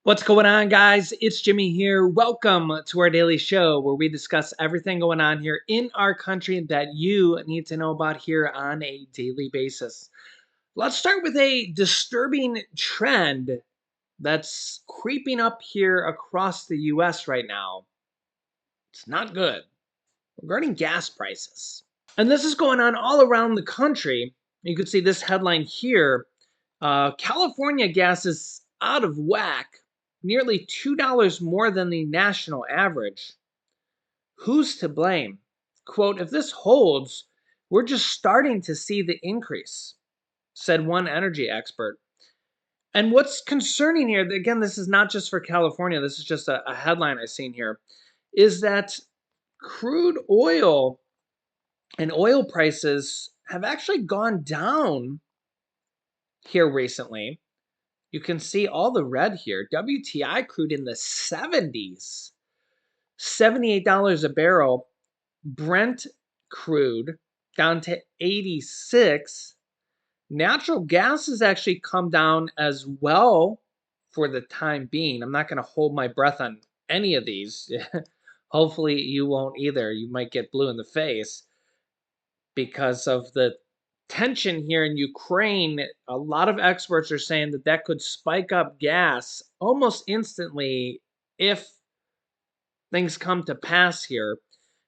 What's going on, guys? It's Jimmy here. Welcome to our daily show where we discuss everything going on here in our country that you need to know about here on a daily basis. Let's start with a disturbing trend that's creeping up here across the US right now. It's not good regarding gas prices. And this is going on all around the country. You can see this headline here. California gas is out of whack, nearly $2 more than the national average. Who's to blame? Quote, if this holds, we're just starting to see the increase, said one energy expert. And what's concerning here, again, this is not just for California, this is just a headline I've seen here, is that crude oil and oil prices have actually gone down here recently. You can see all the red here. WTI crude in the 70s, $78 a barrel. Brent crude down to 86. Natural gas has actually come down as well for the time being. I'm not going to hold my breath on any of these. Hopefully you won't either. You might get blue in the face because of the tension here in Ukraine. A lot of experts are saying that that could spike up gas almost instantly if things come to pass here,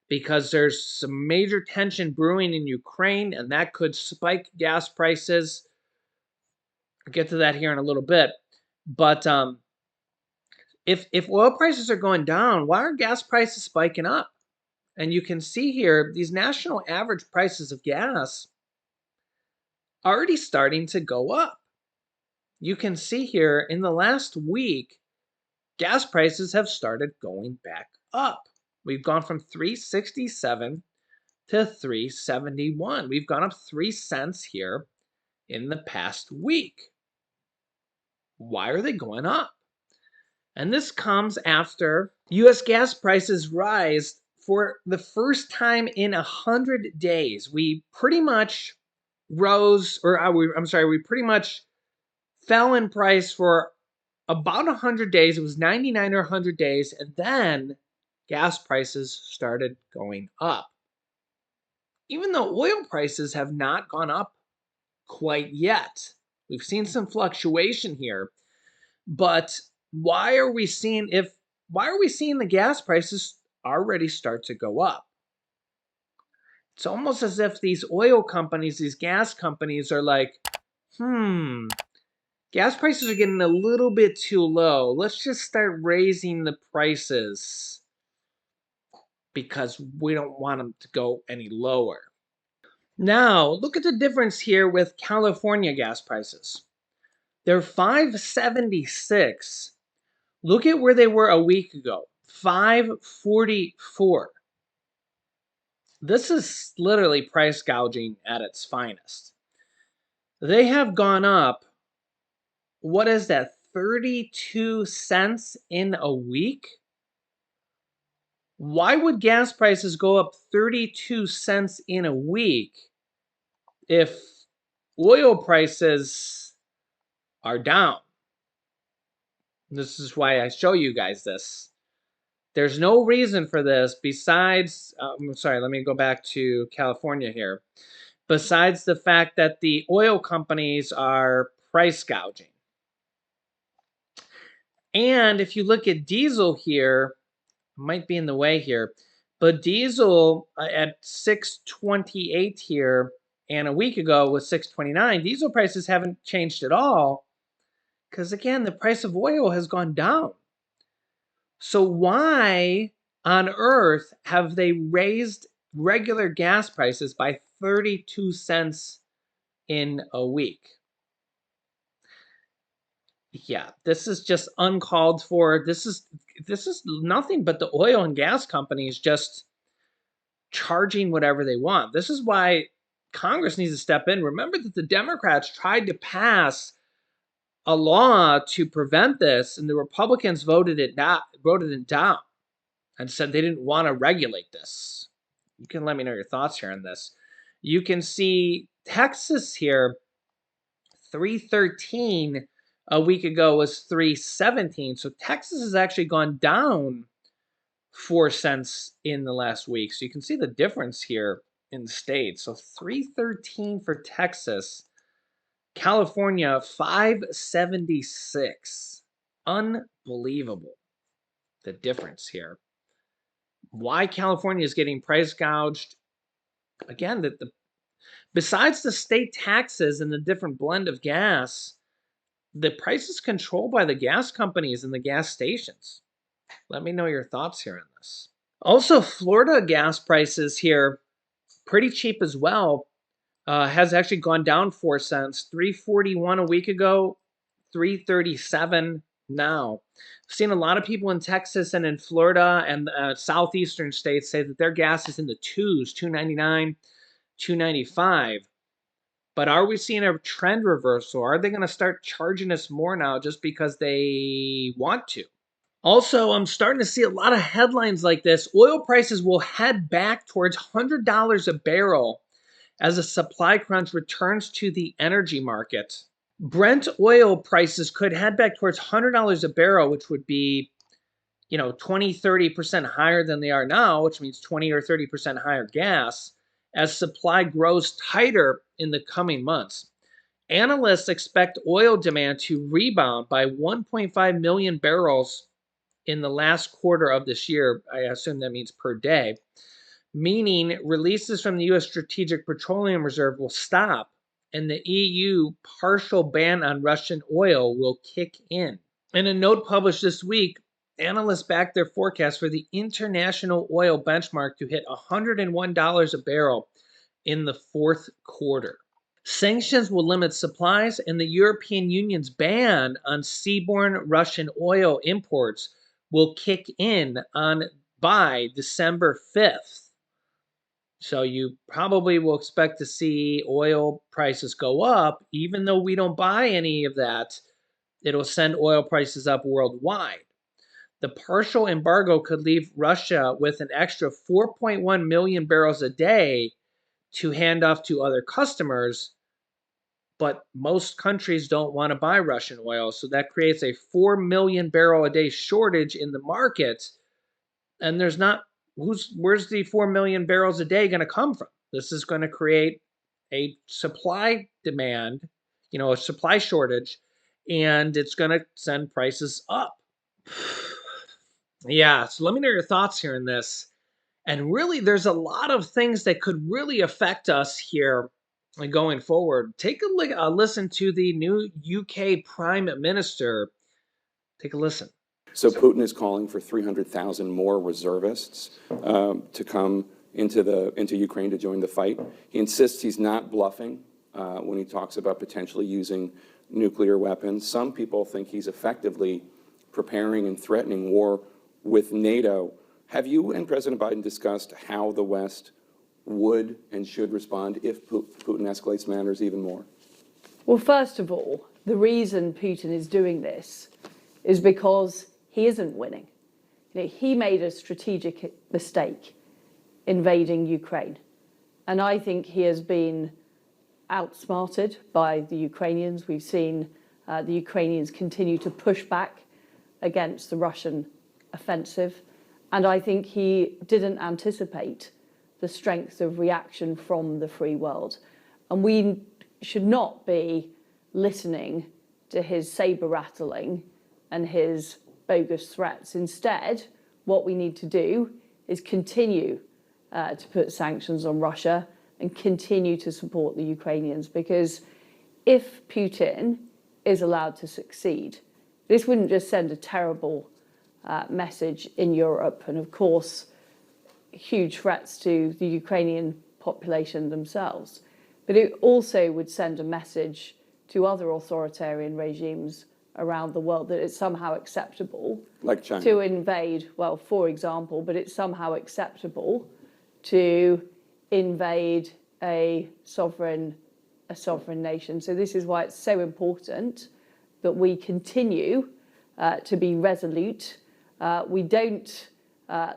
because there's some major tension brewing in Ukraine and that could spike gas prices. I'll get to that here in a little bit. But if oil prices are going down, why are gas prices spiking up? And you can see here these national average prices of gas already starting to go up. You can see here in the last week, gas prices have started going back up. We've gone from 367 to 371. We've gone up 3 cents here in the past week. Why are they going up? And this comes after US gas prices rise for the first time in 100 days. We pretty much rose, or we pretty much fell in price for about 100 days. It was 99 or 100 days, and then gas prices started going up. Even though oil prices have not gone up quite yet. We've seen some fluctuation here, but why are we seeing the gas prices already start to go up? It's almost as if these oil companies, these gas companies are like, gas prices are getting a little bit too low. Let's just start raising the prices because we don't want them to go any lower. Now, look at the difference here with California gas prices. They're $5.76. Look at where they were a week ago, $5.44. This is literally price gouging at its finest. They have gone up, what is that, 32 cents in a week? Why would gas prices go up 32 cents in a week if oil prices are down? This is why I show you guys this. There's no reason for this besides, let me go back to California here. Besides the fact that the oil companies are price gouging. And if you look at diesel here, it might be in the way here, but diesel at $6.28 here, and a week ago was $6.29. Diesel prices haven't changed at all because, again, the price of oil has gone down. So why on earth have they raised regular gas prices by 32 cents in a week? Yeah, this is just uncalled for. This is nothing but the oil and gas companies just charging whatever they want. This is why Congress needs to step in. Remember that the Democrats tried to pass a law to prevent this, and the Republicans voted it down and said they didn't want to regulate this. You can let me know your thoughts here on this. You can see Texas here, 313 a week ago was 317. So Texas has actually gone down 4 cents in the last week. So you can see the difference here in the state. So 313 for Texas, California 576. Unbelievable, the difference here. Why California is getting price gouged? Again, besides the state taxes and the different blend of gas, the price is controlled by the gas companies and the gas stations. Let me know your thoughts here on this. Also, Florida gas prices here pretty cheap as well. Has actually gone down 4 cents, 341 a week ago, 337 now. I've seen a lot of people in Texas and in Florida and southeastern states say that their gas is in the twos, 299, 295. But are we seeing a trend reversal? Are they going to start charging us more now just because they want to? Also, I'm starting to see a lot of headlines like this. Oil prices will head back towards $100 a barrel as a supply crunch returns to the energy market. Brent oil prices could head back towards $100 a barrel, which would be, 20, 30% higher than they are now, which means 20 or 30% higher gas, as supply grows tighter in the coming months. Analysts expect oil demand to rebound by 1.5 million barrels in the last quarter of this year. I assume that means per day, meaning releases from the U.S. Strategic Petroleum Reserve will stop and the EU partial ban on Russian oil will kick in. In a note published this week, analysts backed their forecast for the international oil benchmark to hit $101 a barrel in the fourth quarter. Sanctions will limit supplies, and the European Union's ban on seaborne Russian oil imports will kick in by December 5th. So you probably will expect to see oil prices go up, even though we don't buy any of that. It'll send oil prices up worldwide. The partial embargo could leave Russia with an extra 4.1 million barrels a day to hand off to other customers, but most countries don't want to buy Russian oil, so that creates a 4 million barrel a day shortage in the market, and where's the 4 million barrels a day going to come from? This is going to create a supply demand, a supply shortage, and it's going to send prices up. Yeah, so let me know your thoughts here in this. And really, there's a lot of things that could really affect us here going forward. Take a listen to the new UK Prime Minister. Take a listen. So Putin is calling for 300,000 more reservists to come into Ukraine to join the fight. He insists he's not bluffing when he talks about potentially using nuclear weapons. Some people think he's effectively preparing and threatening war with NATO. Have you and President Biden discussed how the West would and should respond if Putin escalates matters even more? Well, first of all, the reason Putin is doing this is because he isn't winning. He made a strategic mistake invading Ukraine. And I think he has been outsmarted by the Ukrainians. We've seen the Ukrainians continue to push back against the Russian offensive. And I think he didn't anticipate the strength of reaction from the free world. And we should not be listening to his saber rattling and his bogus threats. Instead, what we need to do is continue to put sanctions on Russia and continue to support the Ukrainians, because if Putin is allowed to succeed, this wouldn't just send a terrible message in Europe and, of course, huge threats to the Ukrainian population themselves, but it also would send a message to other authoritarian regimes around the world that it's somehow acceptable like China to invade, well, for example, but it's somehow acceptable to invade a sovereign nation. So this is why it's so important that we continue to be resolute. We don't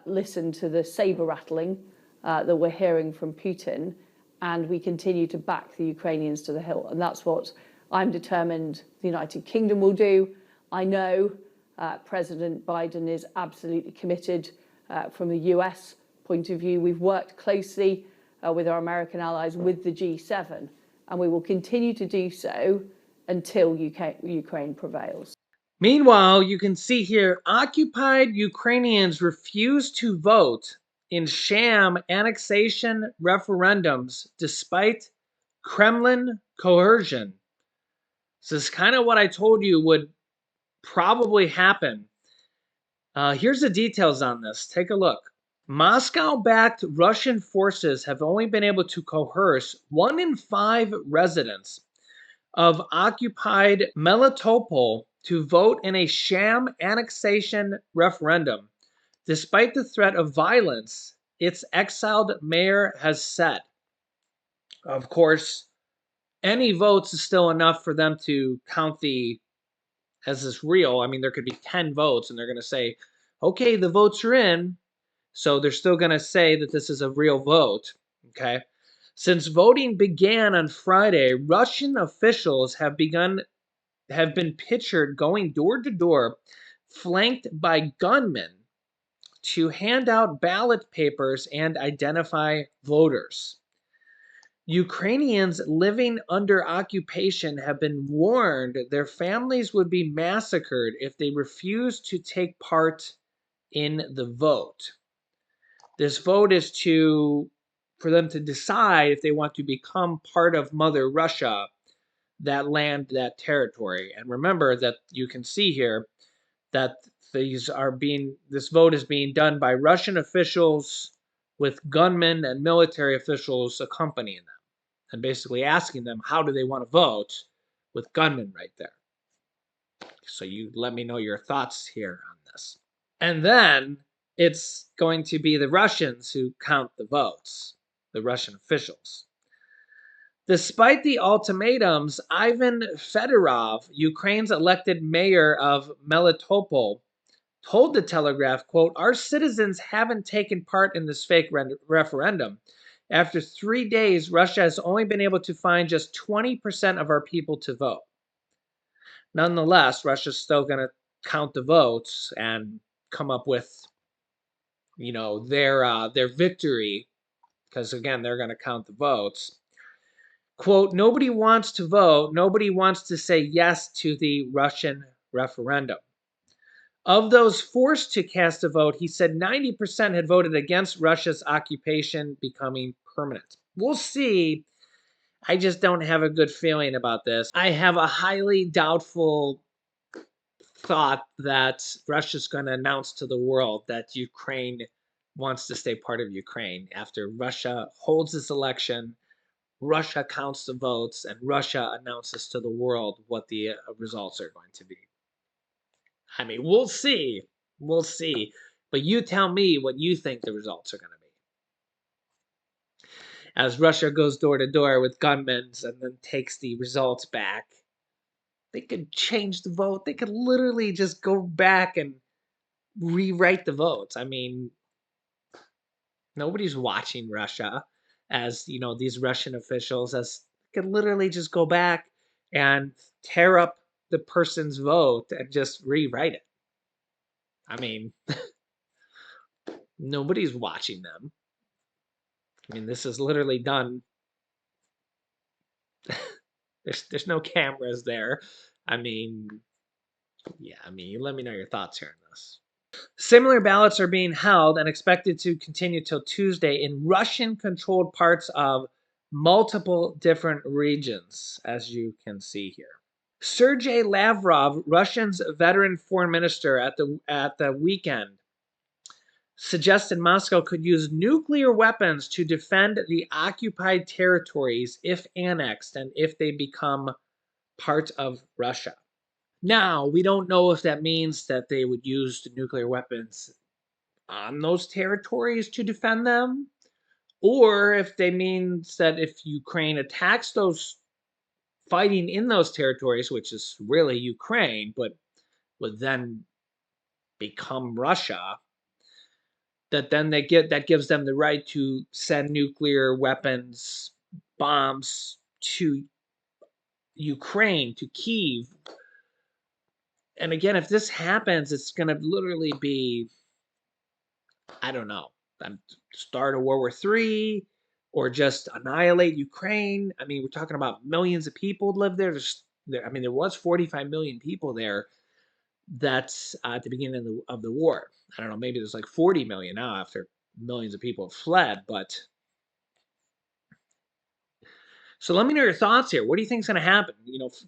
listen to the saber rattling that we're hearing from Putin, and we continue to back the Ukrainians to the hilt. And that's what I'm determined the United Kingdom will do. I know President Biden is absolutely committed from the US point of view. We've worked closely with our American allies, with the G7, and we will continue to do so until Ukraine prevails. Meanwhile, you can see here, occupied Ukrainians refuse to vote in sham annexation referendums despite Kremlin coercion. This is kind of what I told you would probably happen. Here's the details on this. Take a look. Moscow-backed Russian forces have only been able to coerce 1 in 5 residents of occupied Melitopol to vote in a sham annexation referendum, despite the threat of violence its exiled mayor has said. Of course, any votes is still enough for them to count as this real. I mean, there could be 10 votes and they're going to say, okay, the votes are in. So they're still going to say that this is a real vote. Okay. Since voting began on Friday, Russian officials have been pictured going door to door, flanked by gunmen to hand out ballot papers and identify voters. Ukrainians living under occupation have been warned their families would be massacred if they refused to take part in the vote. This vote is for them to decide if they want to become part of Mother Russia, that land, that territory. And remember that you can see here that this vote is being done by Russian officials with gunmen and military officials accompanying them and basically asking them how do they want to vote with gunmen right there. So you let me know your thoughts here on this. And then it's going to be the Russians who count the votes, the Russian officials. Despite the ultimatums, Ivan Fedorov, Ukraine's elected mayor of Melitopol, told the Telegraph, quote, "Our citizens haven't taken part in this fake referendum. After 3 days, Russia has only been able to find just 20% of our people to vote." Nonetheless, Russia's still going to count the votes and come up with, their victory, because again, they're going to count the votes. Quote, "Nobody wants to vote. Nobody wants to say yes to the Russian referendum." Of those forced to cast a vote, he said 90% had voted against Russia's occupation becoming permanent. We'll see. I just don't have a good feeling about this. I have a highly doubtful thought that Russia's going to announce to the world that Ukraine wants to stay part of Ukraine after Russia holds this election. Russia counts the votes, and Russia announces to the world what the results are going to be. I mean, we'll see. We'll see. But you tell me what you think the results are going to be. As Russia goes door to door with gunmen and then takes the results back, they could change the vote. They could literally just go back and rewrite the votes. I mean, nobody's watching Russia, as these Russian officials as could literally just go back and tear up the person's vote and just rewrite it. I mean, nobody's watching them. I mean, this is literally done. There's no cameras there. I mean, yeah, let me know your thoughts here on this. Similar ballots are being held and expected to continue till Tuesday in Russian-controlled parts of multiple different regions, as you can see here. Sergei Lavrov, Russia's veteran foreign minister, at the weekend suggested Moscow could use nuclear weapons to defend the occupied territories if annexed and if they become part of Russia. Now, we don't know if that means that they would use the nuclear weapons on those territories to defend them, or if they means that if Ukraine attacks those fighting in those territories, which is really Ukraine, but would then become Russia, that gives them the right to send nuclear weapons, bombs to Ukraine, to Kyiv. And again, if this happens, it's going to literally be, I don't know, start of World War III or just annihilate Ukraine. I mean, we're talking about millions of people live there. I mean, there was 45 million people there. That's at the beginning of the war. I don't know, maybe there's like 40 million now after millions of people have fled. But so let me know your thoughts here. What do you think is going to happen?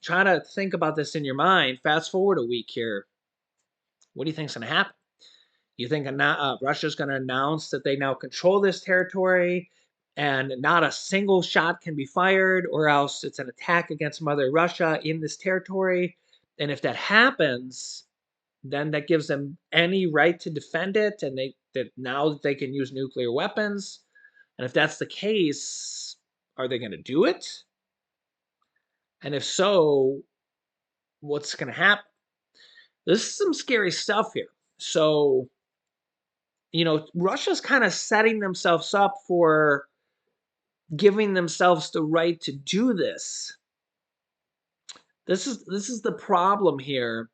Try to think about this in your mind. Fast forward a week here. What do you think is going to happen? You think Russia's going to announce that they now control this territory and not a single shot can be fired, or else it's an attack against Mother Russia in this territory? And if that happens, then that gives them any right to defend it, and now they can use nuclear weapons. And if that's the case, are they going to do it? And if so, what's going to happen? This is some scary stuff here. So, Russia's kind of setting themselves up for giving themselves the right to do this. This is the problem here,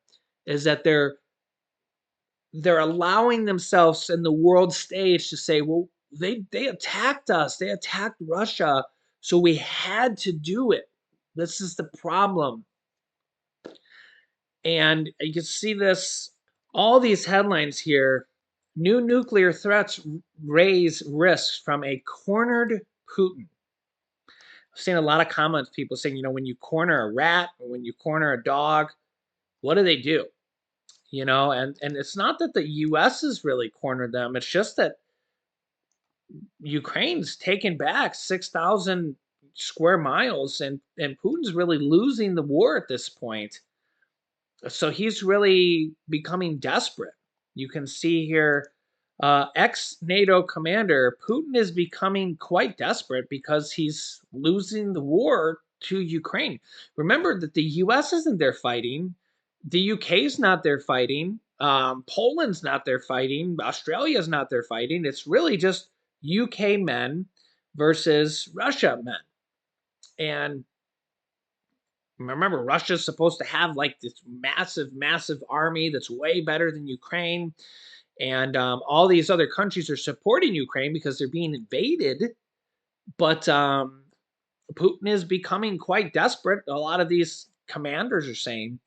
is that they're allowing themselves in the world stage to say, well, they attacked us, they attacked Russia, so we had to do it. This is the problem. And you can see this, all these headlines here. New nuclear threats raise risks from a cornered Putin. I've seen a lot of comments, people saying, when you corner a rat or when you corner a dog, what do? And it's not that the US has really cornered them. It's just that Ukraine's taken back 6,000 square miles, and Putin's really losing the war at this point. So he's really becoming desperate. You can see here, ex-NATO commander, Putin is becoming quite desperate because he's losing the war to Ukraine. Remember that the US isn't there fighting. The UK's not there fighting. Poland's not there fighting. Australia's not there fighting. It's really just UK men versus Russia men. And remember, Russia's supposed to have like this massive, massive army that's way better than Ukraine. And all these other countries are supporting Ukraine because they're being invaded. But Putin is becoming quite desperate. A lot of these commanders are saying.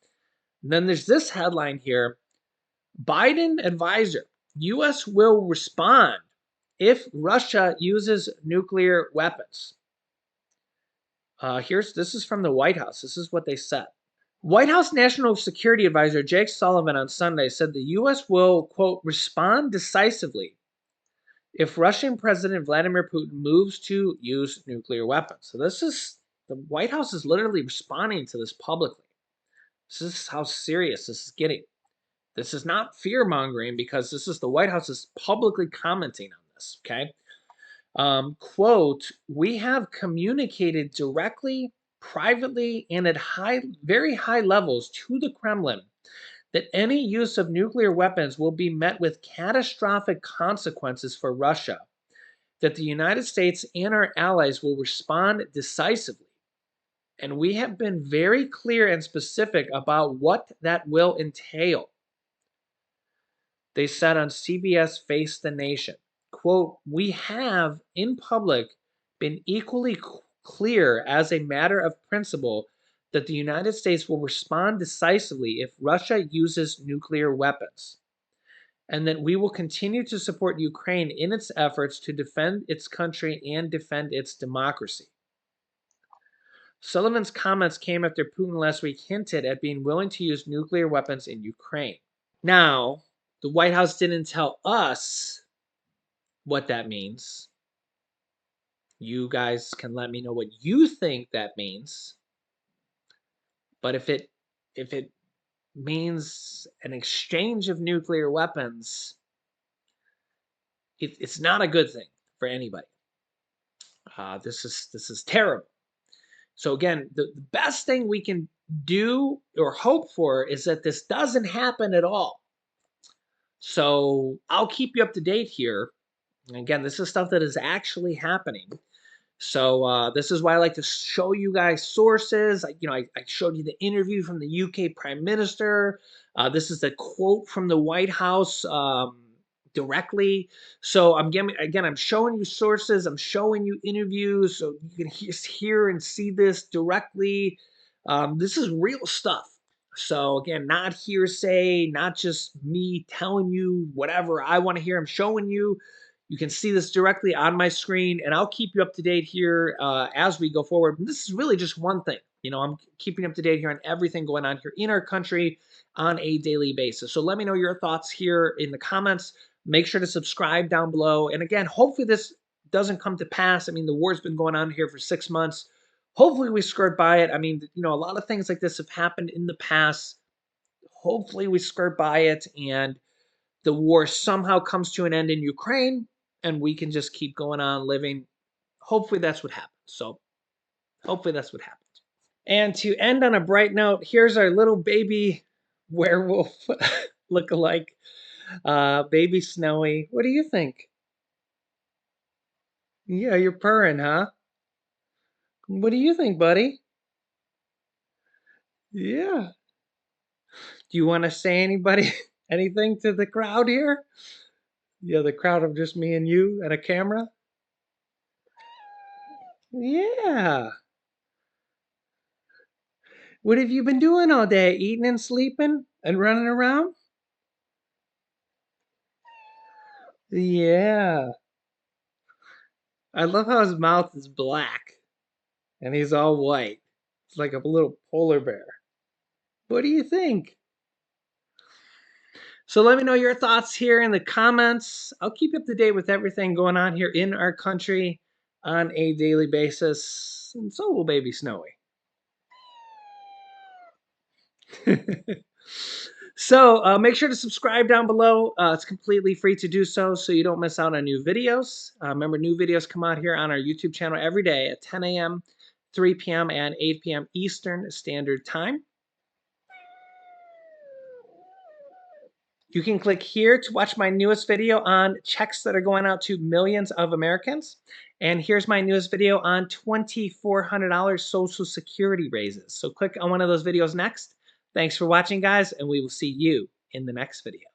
And then there's this headline here: Biden advisor, U.S. will respond if Russia uses nuclear weapons. This is from the White House. This is what they said. White House National Security Advisor Jake Sullivan on Sunday said the U.S. will, quote, respond decisively if Russian President Vladimir Putin moves to use nuclear weapons. So the White House is literally responding to this publicly. This is how serious this is getting. This is not fear-mongering, because this is the White House is publicly commenting on this, okay? Quote, we have communicated directly, privately, and at very high levels to the Kremlin that any use of nuclear weapons will be met with catastrophic consequences for Russia, that the United States and our allies will respond decisively. And we have been very clear and specific about what that will entail. They said on CBS Face the Nation, quote, we have, in public, been equally clear as a matter of principle that the United States will respond decisively if Russia uses nuclear weapons, and that we will continue to support Ukraine in its efforts to defend its country and defend its democracy. Sullivan's comments came after Putin last week hinted at being willing to use nuclear weapons in Ukraine. Now, the White House didn't tell us what that means. You guys can let me know what you think that means. But if it means an exchange of nuclear weapons, it's not a good thing for anybody. This is terrible. So again, the best thing we can do or hope for is that this doesn't happen at all. So I'll keep you up to date here. And again, this is stuff that is actually happening. So this is why I like to show you guys sources. I showed you the interview from the UK Prime Minister. This is the quote from the White House directly. So I'm showing you sources. I'm showing you interviews, so you can hear and see this directly. This is real stuff. So again, not hearsay, not just me telling you whatever I want to hear. I'm showing you. You can see this directly on my screen, and I'll keep you up to date here as we go forward. And this is really just one thing. I'm keeping up to date here on everything going on here in our country on a daily basis. So let me know your thoughts here in the comments. Make sure to subscribe down below. And again, hopefully this doesn't come to pass. I mean, the war's been going on here for 6 months. Hopefully we skirt by it. I mean, a lot of things like this have happened in the past. Hopefully we skirt by it and the war somehow comes to an end in Ukraine and we can just keep going on living. Hopefully that's what happens. So hopefully that's what happens. And to end on a bright note, here's our little baby werewolf look-alike, baby Snowy. What do you think? Yeah, you're purring, huh? What do you think, buddy? Yeah. Do you want to say anything to the crowd here? Yeah, the crowd of just me and you and a camera? Yeah. What have you been doing all day? Eating and sleeping and running around? Yeah. I love how his mouth is black and he's all white. It's like a little polar bear. What do you think? So let me know your thoughts here in the comments. I'll keep you up to date with everything going on here in our country on a daily basis. And so will baby Snowy. So make sure to subscribe down below. It's completely free to do so you don't miss out on new videos. Remember, new videos come out here on our YouTube channel every day at 10 a.m., 3 p.m., and 8 p.m. Eastern Standard Time. You can click here to watch my newest video on checks that are going out to millions of Americans. And here's my newest video on $2,400 Social Security raises. So click on one of those videos next. Thanks for watching, guys, and we will see you in the next video.